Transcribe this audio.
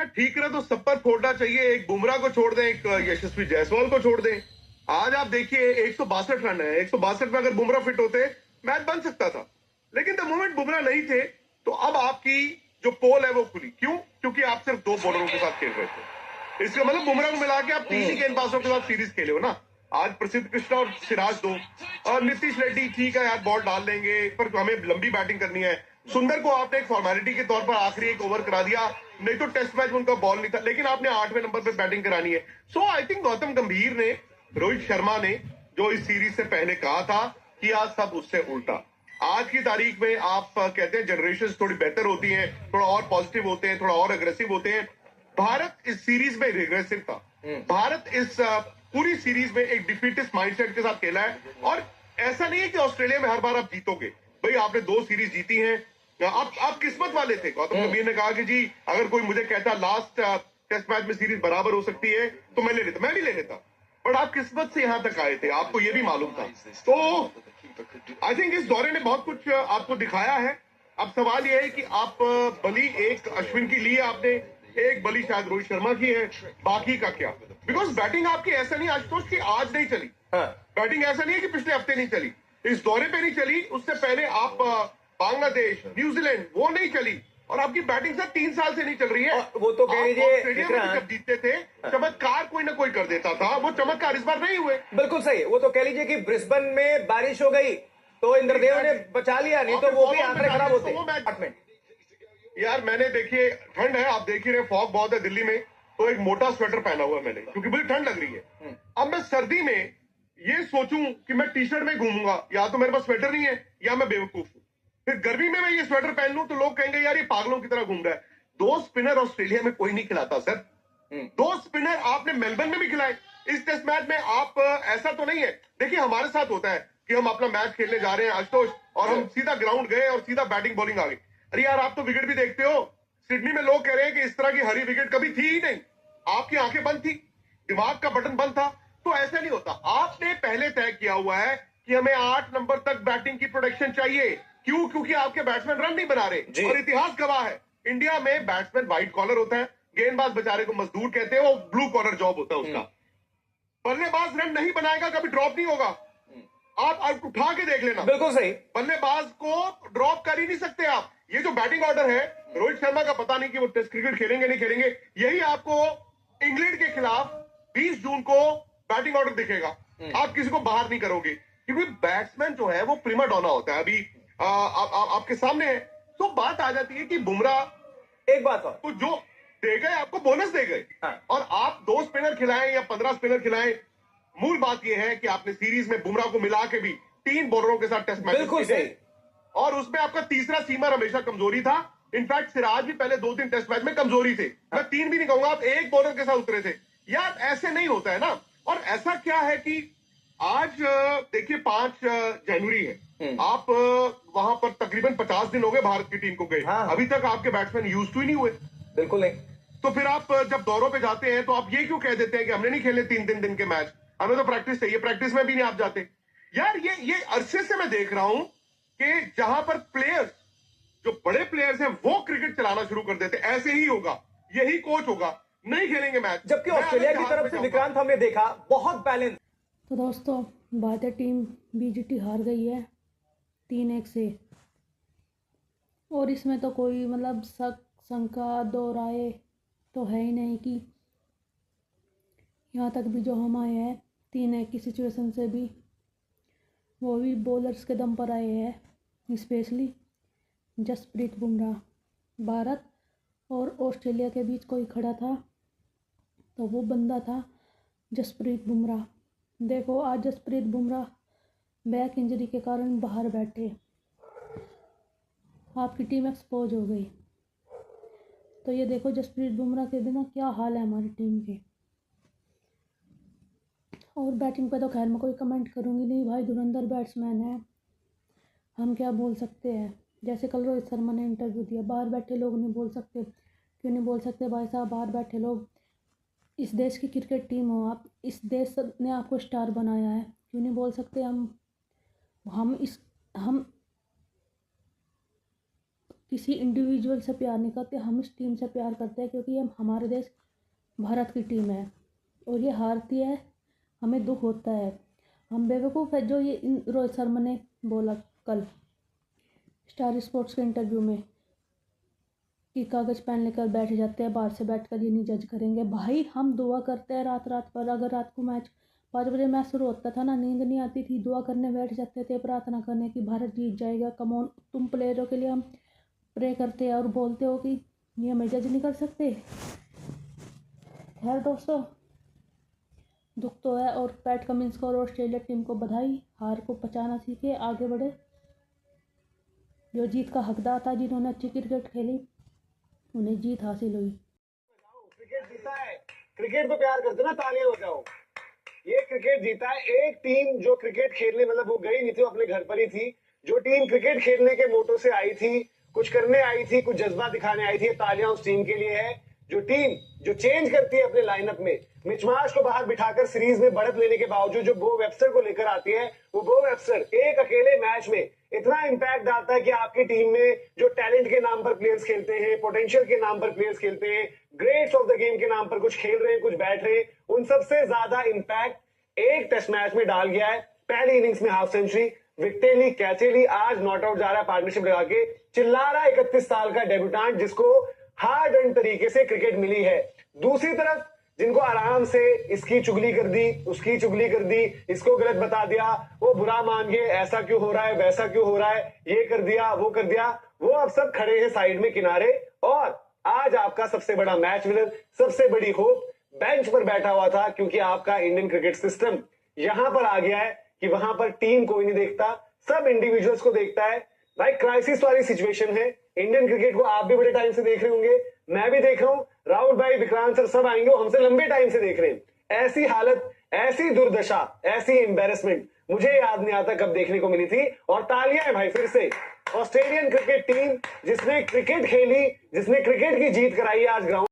यार ठीक रहे तो सब पर फोड़ना चाहिए। एक बुमराह को छोड़ दें, एक यशस्वी जायसवाल को छोड़ दें। आज आप देखिए 162 रन है, 162 में अगर बुमराह फिट होते मैच बन सकता था, लेकिन द मोमेंट बुमराह नहीं थे तो अब आपकी जो पोल है वो खुली। क्यों? क्योंकि आप सिर्फ 2 बॉलरों के साथ खेल रहे थे। इसका मतलब बुमराह को मिला के आप 3 ही गेंदबाजों के साथ सीरीज खेले हो ना। आज प्रसिद्ध कृष्णा और सिराज 2 और नीतीश रेड्डी ठीक है यार, बॉल डाल देंगे, पर हमें लंबी बैटिंग करनी है। सुंदर को आपने एक फॉर्मेलिटी के तौर पर आखिरी एक ओवर करा दिया, नहीं तो टेस्ट मैच में उनका बॉल नहीं था, लेकिन आपने 8वें नंबर पे बैटिंग करानी है। सो आई थिंक गौतम गंभीर ने, रोहित शर्मा ने जो इस सीरीज से पहले कहा था कि आज सब उससे उल्टा। आज की तारीख में आप कहते हैं जनरेशन थोड़ी बेहतर होती हैं, थोड़ा और पॉजिटिव होते हैं, थोड़ा और अग्रेसिव होते हैं। भारत इस सीरीज में रिग्रेसिव था। भारत इस पूरी सीरीज में एक डिफीटिस्ट माइंडसेट के साथ खेला है, और ऐसा नहीं है कि ऑस्ट्रेलिया में हर बार आप जीतोगे। भाई आपने 2 सीरीज जीती हैं, आप किस्मत वाले थे। गौतम गंभीर ने कहा कि जी अगर कोई मुझे कहता लास्ट टेस्ट मैच में सीरीज बराबर हो सकती है तो मैं ले लेता, मैं भी ले लेता, बट आप किस्मत से यहां तक आए थे, आपको ये भी मालूम था। तो आई थिंक इस दौरे ने बहुत कुछ आपको दिखाया है। अब सवाल यह है कि आप बलि एक अश्विन की ली है आपने, एक बलि शायद रोहित शर्मा की है, बाकी का क्या? बिकॉज बैटिंग आपकी ऐसा नहीं आशुतोष की आज नहीं चली। बैटिंग ऐसा नहीं है कि पिछले हफ्ते नहीं चली, इस दौरे पे नहीं चली, उससे पहले आप बांग्लादेश, न्यूजीलैंड, वो नहीं चली, और आपकी बैटिंग सर 3 साल से नहीं चल रही है। वो तो कह लीजिए ऑस्ट्रेलिया में जब जीतते थे चमत्कार कोई ना कोई कर देता था, वो चमत्कार इस बार नहीं हुए। बिल्कुल सही। वो तो कह लीजिए कि ब्रिस्बेन में बारिश हो गई तो इंद्रदेव ने बचा लिया, नहीं तो वो भी आंकड़े खराब होते। यार मैंने देखिए ठंड है, आप देख ही रहे, फॉग बहुत है दिल्ली में, तो एक मोटा स्वेटर पहना हुआ है मैंने, क्योंकि मुझे ठंड लग रही है। अब मैं सर्दी में ये सोचूं कि मैं टी शर्ट में घूमूंगा, या तो मेरे पास स्वेटर नहीं है या मैं बेवकूफ हूं। फिर गर्मी में मैं ये स्वेटर पहन लूं तो लोग कहेंगे यार ये पागलों की तरह घूम रहा है। 2 स्पिनर ऑस्ट्रेलिया में कोई नहीं खिलाता सर। 2 स्पिनर आपने मेलबर्न में भी खिलाए। इस टेस्ट मैच में आप ऐसा तो नहीं है। देखिए हमारे साथ होता है कि हम अपना मैच खेलने जा रहे हैं आशुतोष, और हम सीधा ग्राउंड गए और सीधा बैटिंग बॉलिंग आ गई। अरे यार आप तो विकेट भी देखते हो। सिडनी में लोग कह रहे हैं कि इस तरह की हरी विकेट कभी थी ही नहीं। आपकी आंखें बंद थी, दिमाग का बटन बंद था। तो ऐसा नहीं होता। आपने पहले तय किया हुआ है कि हमें 8 नंबर तक बैटिंग की प्रोडक्शन चाहिए। क्यों? क्योंकि आपके बैट्समैन रन नहीं बना रहे, और इतिहास गवाह है इंडिया में बैट्समैन व्हाइट कॉलर होता है, गेंदबाज बेचारे को मजदूर कहते हैं, वो ब्लू कॉलर जॉब होता है उसका। बल्लेबाज रन नहीं बनाएगा कभी ड्रॉप नहीं होगा। आप उठा के देख लेना, बिल्कुल सही। बल्लेबाज को ड्रॉप कर ही नहीं सकते आप। ये जो बैटिंग ऑर्डर है, रोहित शर्मा का पता नहीं कि वो टेस्ट क्रिकेट खेलेंगे नहीं खेलेंगे। यही आपको इंग्लैंड के खिलाफ 20 जून को बैटिंग ऑर्डर दिखेगा। आप किसी को बाहर नहीं करोगे, क्योंकि बैट्समैन जो है वो प्रीमा डोना होता है। अभी आपके सामने है। तो बात आ जाती है कि बुमराह एक बात और, तो जो दे गए आपको बोनस दे गए, और आप 2 स्पिनर खिलाएं या 15 स्पिनर खिलाएं, मूल बात यह है कि आपने सीरीज में बुमराह को मिला के भी 3 बॉलरों के साथ टेस्ट मैच बिल्कुल सही, और उसमें आपका तीसरा सीमर हमेशा कमजोरी था। इनफैक्ट सिराज भी पहले 2-3 टेस्ट मैच में कमजोरी थे। मैं 3 भी नहीं कहूंगा, आप 1 बॉलर के साथ उतरे थे। यार ऐसे नहीं होता है ना। और ऐसा क्या है कि आज देखिए 5 जनवरी है, आप वहां पर तकरीबन 50 दिन हो गए भारत की टीम को गए। अभी तक आपके बैट्समैन यूज टू ही नहीं हुए। बिल्कुल नहीं। तो फिर आप जब दौरों पे जाते हैं तो आप ये क्यों कह देते हैं कि हमने नहीं खेले 3 दिन के मैच, हमें तो प्रैक्टिस चाहिए, प्रैक्टिस में भी नहीं आप जाते। यार ये अरसे से मैं देख रहा हूं कि जहां पर प्लेयर्स, जो बड़े प्लेयर्स हैं, वो क्रिकेट चलाना शुरू कर देते। ऐसे ही होगा, यही कोच होगा, नहीं खेलेंगे मैच। जबकि ऑस्ट्रेलिया की तरफ से विक्रांत हमने देखा बहुत बैलेंस। तो दोस्तों भारतीय टीम बीजीटी हार गई है 3-1 से, और इसमें तो कोई मतलब शक शंका दो राय तो है ही नहीं कि यहाँ तक भी जो हम आए हैं 3-1 की सिचुएशन से भी, वो भी बॉलर्स के दम पर आए हैं। स्पेशली जसप्रीत बुमराह। भारत और ऑस्ट्रेलिया के बीच कोई खड़ा था तो वो बंदा था जसप्रीत बुमराह। देखो आज जसप्रीत बुमराह बैक इंजरी के कारण बाहर बैठे, आपकी टीम एक्सपोज हो गई। तो ये देखो जसप्रीत बुमराह के बिना क्या हाल है हमारी टीम के। और बैटिंग पे तो खैर मैं कोई कमेंट करूँगी नहीं, भाई धुरंधर बैट्समैन है, हम क्या बोल सकते हैं। जैसे कल रोहित शर्मा ने इंटरव्यू दिया, बाहर बैठे लोग नहीं बोल सकते। क्यों नहीं बोल सकते भाई साहब? बाहर बैठे लोग, इस देश की क्रिकेट टीम हो आप, इस देश ने आपको स्टार बनाया है, क्यों नहीं बोल सकते? हम किसी इंडिविजुअल से प्यार नहीं करते, हम इस टीम से प्यार करते हैं क्योंकि ये हमारे देश भारत की टीम है और ये हारती है, हमें दुख होता है। हम बेवकूफ़ है जो ये रोहित शर्मा ने बोला कल स्टार स्पोर्ट्स के इंटरव्यू में कि कागज़ पेन लेकर बैठ जाते हैं, बाहर से बैठकर ये नहीं जज करेंगे। भाई हम दुआ करते हैं रात रात पर, अगर रात को मैच 5 बजे मैच शुरू होता था ना, नींद नहीं आती थी, दुआ करने बैठ जाते थे, प्रार्थना करने कि भारत जीत जाएगा। कमॉन, तुम प्लेयरों के लिए हम प्रे करते हैं और बोलते हो कि ये हमें जज नहीं कर सकते। खैर दोस्तों, दुख तो है और पैट कमिंस को और ऑस्ट्रेलिया टीम को बधाई, हार को पचाना सीखे, आगे बढ़े। जो जीत का हकदार था, जिन्होंने अच्छी क्रिकेट खेली, उन्हें जीत हासिल हुई। क्रिकेट जीता है, क्रिकेट को प्यार करते ना, तालियां बजाओ। ये क्रिकेट जीता है। एक टीम जो क्रिकेट खेलने, मतलब वो गई नहीं थी, वो अपने घर पर ही थी। जो टीम क्रिकेट खेलने के मोटो से आई थी, कुछ करने आई थी, कुछ जज्बा दिखाने आई थी, तालियां उस टीम के लिए है। जो टीम जो चेंज करती है अपने लाइनअप में, मिचमाश को बाहर बिठाकर सीरीज में बढ़त लेने के बावजूद जो बो वेबस्टर को लेकर आती है, वो बो वेबस्टर एक अकेले मैच में इतना इंपैक्ट डालता है कि आपकी टीम में जो टैलेंट के नाम पर प्लेयर्स खेलते हैं, पोटेंशियल के नाम पर प्लेयर्स खेलते हैं, ग्रेट्स ऑफ द गेम के नाम पर कुछ खेल रहे हैं, कुछ बैठ रहे हैं, उन सबसे ज्यादा इंपैक्ट एक टेस्ट मैच में डाल गया है। पहली इनिंग्स में हाफ सेंचुरी, विकेटें ली, कैचे ली, आज नॉट आउट जा रहा है पार्टनरशिप लगा के, चिल्ला रहा है 31 साल का डेब्यूटेंट जिसको हार्ड एंड तरीके से क्रिकेट मिली है। दूसरी तरफ जिनको आराम से इसकी चुगली कर दी, उसकी चुगली कर दी, इसको गलत बता दिया, वो बुरा मान गए, ऐसा क्यों हो रहा है, वैसा क्यों हो रहा है, ये कर दिया, वो कर दिया, वो अब सब खड़े हैं साइड में किनारे। और आज आपका सबसे बड़ा मैच विनर, सबसे बड़ी होप बेंच पर बैठा हुआ था, क्योंकि आपका इंडियन क्रिकेट सिस्टम यहां पर आ गया है कि वहां पर टीम कोई नहीं देखता, सब इंडिविजुअल्स को देखता है। भाई क्राइसिस वाली सिचुएशन है। इंडियन क्रिकेट को आप भी बड़े टाइम से देख रहे होंगे, मैं भी देख रहा हूं, राहुल भाई, विक्रांत सर सब आएंगे, वो हमसे लंबे टाइम से देख रहे हैं। ऐसी हालत, ऐसी दुर्दशा, ऐसी एम्बेरसमेंट मुझे याद नहीं आता कब देखने को मिली थी। और तालियां हैं भाई फिर से ऑस्ट्रेलियन क्रिकेट टीम जिसने क्रिकेट खेली, जिसने क्रिकेट की जीत कराई आज ग्राउंड